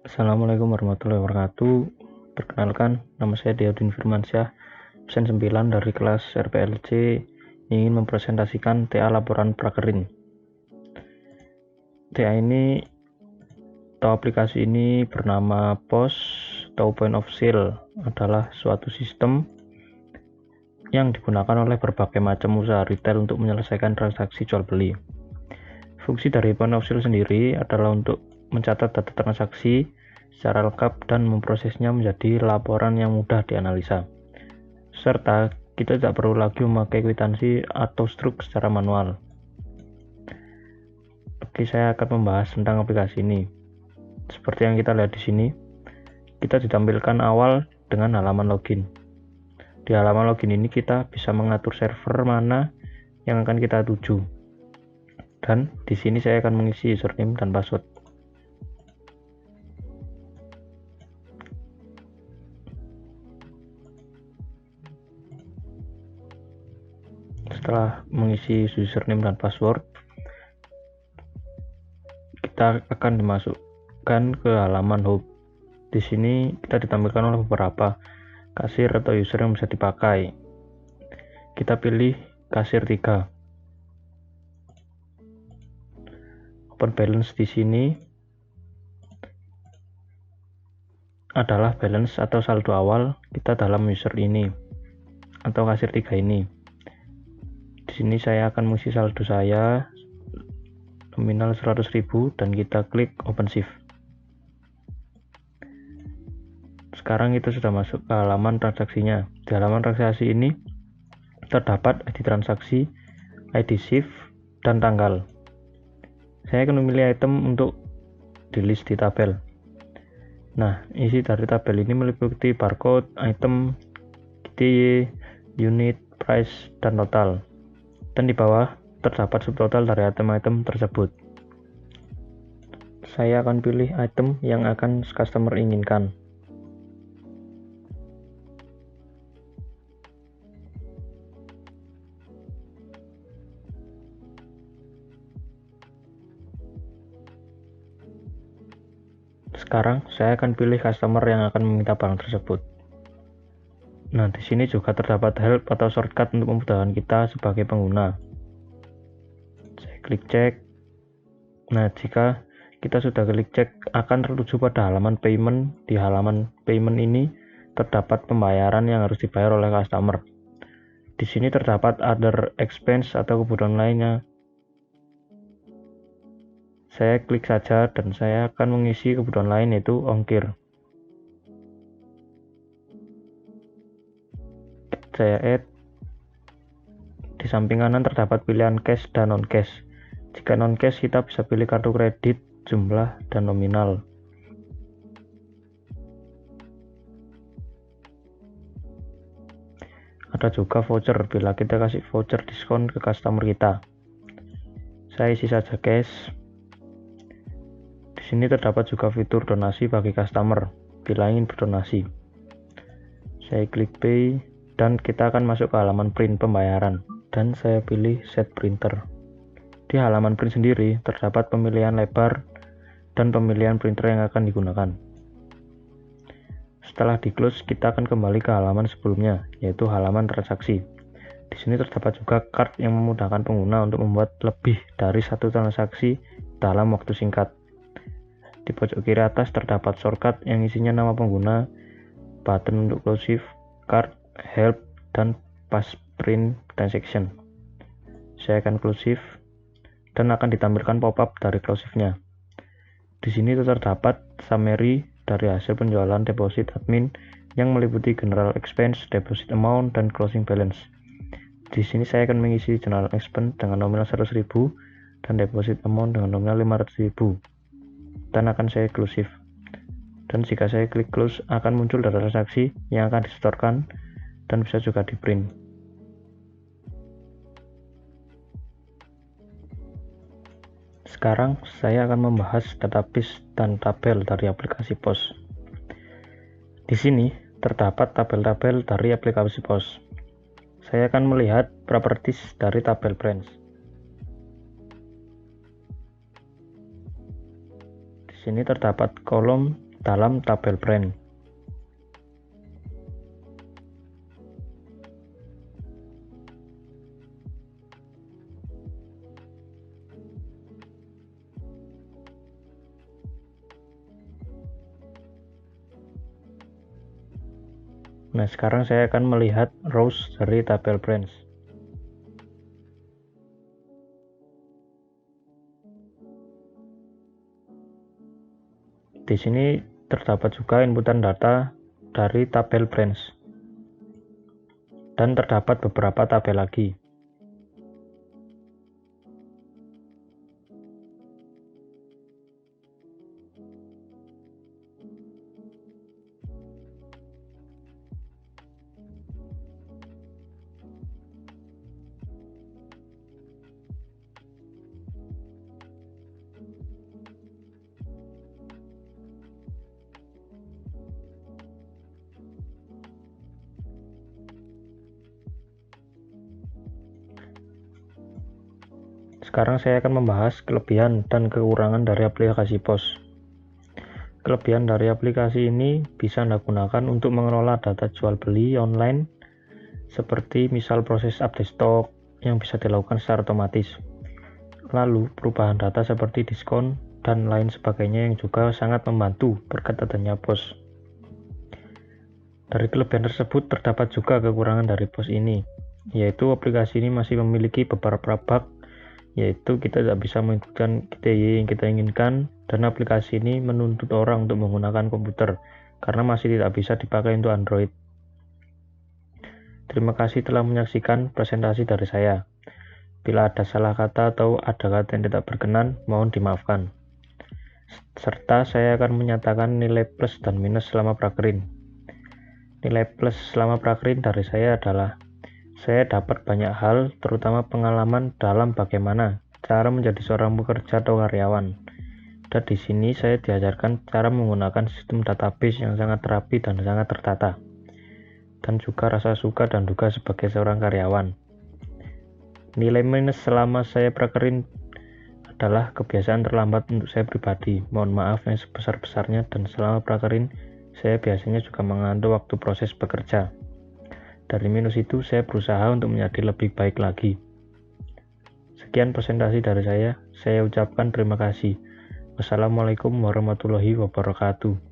Assalamualaikum warahmatullahi wabarakatuh. Perkenalkan, nama saya Diadin Firmansyah, absen 9 dari kelas RPLC, ingin mempresentasikan TA laporan prakerin. TA ini atau aplikasi ini bernama POS atau Point of Sale, adalah suatu sistem yang digunakan oleh berbagai macam usaha retail untuk menyelesaikan transaksi jual beli. Fungsi dari Point of Sale sendiri adalah untuk mencatat data transaksi secara lengkap dan memprosesnya menjadi laporan yang mudah dianalisa. Serta kita tidak perlu lagi memakai kwitansi atau struk secara manual. Oke, saya akan membahas tentang aplikasi ini. Seperti yang kita lihat di sini, kita ditampilkan awal dengan halaman login. Di halaman login ini kita bisa mengatur server mana yang akan kita tuju. Dan di sini saya akan mengisi username dan password. Setelah mengisi username dan password, kita akan dimasukkan ke halaman home. Di sini kita ditampilkan oleh beberapa kasir atau user yang bisa dipakai. Kita pilih kasir 3. Open balance di sini adalah balance atau saldo awal kita dalam user ini atau kasir 3 ini. Di sini saya akan mengisi saldo saya nominal 100.000 dan kita klik open shift. Sekarang itu sudah masuk ke halaman transaksinya. Di halaman transaksi ini terdapat ID transaksi, ID shift, dan tanggal. Saya akan memilih item untuk di list di tabel. Nah, isi dari tabel ini meliputi barcode, item, DY, unit, price, dan total. Dan di bawah terdapat subtotal dari item-item tersebut. Saya akan pilih item yang akan customer inginkan. Sekarang saya akan pilih customer yang akan meminta barang tersebut. Nah, di sini juga terdapat help atau shortcut untuk memudahkan kita sebagai pengguna. Saya klik cek. Nah, jika kita sudah klik cek, akan tertuju pada halaman payment. Di halaman payment ini terdapat pembayaran yang harus dibayar oleh customer. Di sini terdapat other expense atau kebutuhan lainnya. Saya klik saja dan saya akan mengisi kebutuhan lain, yaitu ongkir. Saya add. Di samping kanan terdapat pilihan cash dan non-cash. Jika non-cash, kita bisa pilih kartu kredit, jumlah, dan nominal. Ada juga voucher bila kita kasih voucher diskon ke customer kita. Saya isi saja cash. Di sini terdapat juga fitur donasi bagi customer bila ingin berdonasi. Saya klik pay dan kita akan masuk ke halaman print pembayaran dan saya pilih set printer. Di halaman print sendiri terdapat pemilihan lebar dan pemilihan printer yang akan digunakan. Setelah di close, kita akan kembali ke halaman sebelumnya, yaitu halaman transaksi. Di sini terdapat juga card yang memudahkan pengguna untuk membuat lebih dari satu transaksi dalam waktu singkat. Di pojok kiri atas terdapat shortcut yang isinya nama pengguna, button untuk close shift, card, help, dan pass print transaction. Saya akan close shift dan akan ditampilkan pop-up dari close shift-nya. Di sini terdapat summary dari hasil penjualan deposit admin yang meliputi general expense, deposit amount, dan closing balance. Di sini saya akan mengisi general expense dengan nominal 100.000 dan deposit amount dengan nominal 500.000 dan akan saya close shift. Dan jika saya klik close, akan muncul data transaksi yang akan disetorkan dan bisa juga di print. Sekarang saya akan membahas database dan tabel dari aplikasi POS. Di sini terdapat tabel-tabel dari aplikasi POS. Saya akan melihat properties dari tabel branch. Di sini terdapat kolom dalam tabel brand. Nah, sekarang saya akan melihat rows dari tabel brands. Di sini terdapat juga inputan data dari tabel brands. Dan terdapat beberapa tabel lagi. Sekarang saya akan membahas kelebihan dan kekurangan dari aplikasi POS. Kelebihan dari aplikasi ini bisa Anda gunakan untuk mengelola data jual beli online, seperti misal proses update stok yang bisa dilakukan secara otomatis. Lalu perubahan data seperti diskon dan lain sebagainya yang juga sangat membantu berkat adanya POS. Dari kelebihan tersebut terdapat juga kekurangan dari POS ini, yaitu aplikasi ini masih memiliki beberapa bug, yaitu kita tidak bisa mengikuti KTY yang kita inginkan, dan aplikasi ini menuntut orang untuk menggunakan komputer karena masih tidak bisa dipakai untuk Android. Terima kasih telah menyaksikan presentasi dari saya. Bila ada salah kata atau ada kata yang tidak berkenan, mohon dimaafkan. Serta saya akan menyatakan nilai plus dan minus selama prakerin. Nilai plus selama prakerin dari saya adalah saya dapat banyak hal, terutama pengalaman dalam bagaimana cara menjadi seorang pekerja atau karyawan. Dan di sini saya diajarkan cara menggunakan sistem database yang sangat rapi dan sangat tertata. Dan juga rasa suka dan duka sebagai seorang karyawan. Nilai minus selama saya prakerin adalah kebiasaan terlambat untuk saya pribadi. Mohon maaf yang sebesar-besarnya, dan selama prakerin saya biasanya juga mengantuk waktu proses bekerja. Dari minus itu, saya berusaha untuk menjadi lebih baik lagi. Sekian presentasi dari saya ucapkan terima kasih. Wassalamualaikum warahmatullahi wabarakatuh.